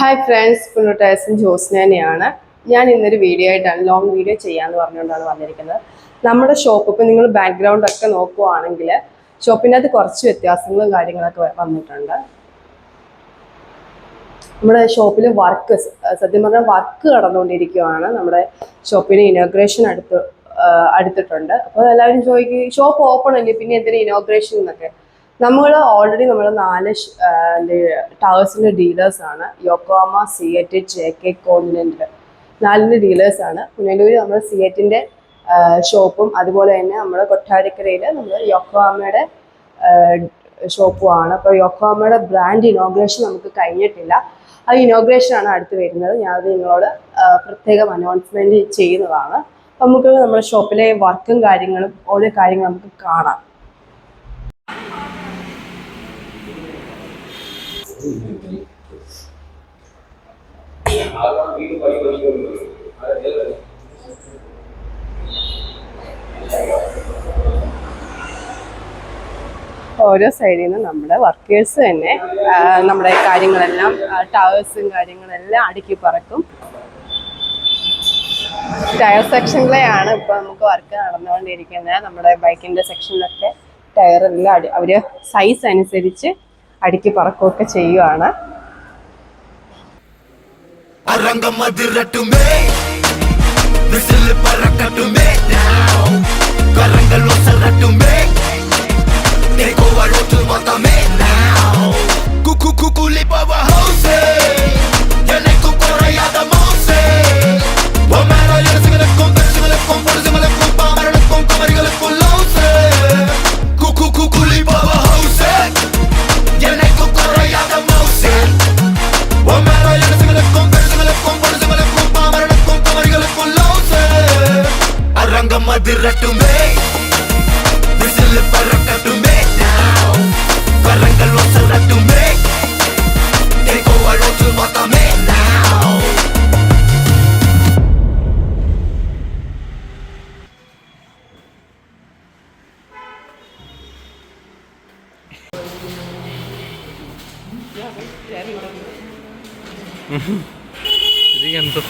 Hi friends, പുള്ളുട്ടേഴ്സും ജോസ്നയാണ്. ഞാൻ ഇന്നൊരു video ആയിട്ടാണ് ലോങ് വീഡിയോ ചെയ്യാമെന്ന് പറഞ്ഞുകൊണ്ടാണ് വന്നിരിക്കുന്നത്. നമ്മുടെ ഷോപ്പ് ഇപ്പോൾ നിങ്ങൾ ബാക്ക്ഗ്രൗണ്ട് ഒക്കെ നോക്കുവാണെങ്കിൽ ഷോപ്പിനകത്ത് കുറച്ച് വ്യത്യാസങ്ങളും കാര്യങ്ങളൊക്കെ വന്നിട്ടുണ്ട്. നമ്മുടെ ഷോപ്പിൽ വർക്ക് സത്യം പറഞ്ഞാൽ വർക്ക് നടന്നുകൊണ്ടിരിക്കുകയാണ്. നമ്മുടെ ഷോപ്പിന് ഇനോഗ്രേഷൻ അടുത്തിട്ടുണ്ട്. അപ്പോൾ എല്ലാവരും ചോദിക്കും, ഷോപ്പ് ഓപ്പൺ അല്ലേ, പിന്നെ എന്തിനാ ഇനോഗ്രേഷൻ എന്നൊക്കെ. നമ്മൾ 4 ടവേഴ്സിൻ്റെ ഡീലേഴ്സാണ്. യോക്കോഹാമ, സിയറ്റ്, JK കോണ്ടിനെൻ്റൽ 4 ഡീലേഴ്സാണ്. പുനലൂർ നമ്മൾ സിയറ്റിൻ്റെ ഷോപ്പും അതുപോലെ തന്നെ നമ്മൾ കൊട്ടാരക്കരയിൽ നമ്മൾ യോക്കോഹാമയുടെ ഷോപ്പുമാണ്. അപ്പോൾ യോക്കോഹാമയുടെ ബ്രാൻഡ് ഇനോഗ്രേഷൻ നമുക്ക് കഴിഞ്ഞിട്ടില്ല. ആ ഇനോഗ്രേഷനാണ് അടുത്ത് വരുന്നത്. ഞാനത് നിങ്ങളോട് പ്രത്യേകം അനൗൺസ്മെൻറ്റ് ചെയ്യുന്നതാണ്. അപ്പം നമുക്ക് നമ്മുടെ ഷോപ്പിലെ വർക്കും കാര്യങ്ങളും ഓരോ കാര്യങ്ങളും നമുക്ക് കാണാം. ഓരോ സൈഡിൽ നിന്ന് നമ്മുടെ വർക്കേഴ്സ് തന്നെ നമ്മുടെ കാര്യങ്ങളെല്ലാം ടവേഴ്സും കാര്യങ്ങളെല്ലാം അടുക്കി പറക്കും. ടയർ സെക്ഷനിലെയാണ് ഇപ്പോൾ നമുക്ക് വർക്ക് നടന്നുകൊണ്ടിരിക്കുന്നത്. നമ്മുടെ ബൈക്കിൻ്റെ സെക്ഷനിലൊക്കെ ടയറെല്ലാം അവർ സൈസ് അനുസരിച്ച് അടുക്കി പറക്കുകയൊക്കെ ചെയ്യുവാണ്. ഇത് എന്തോ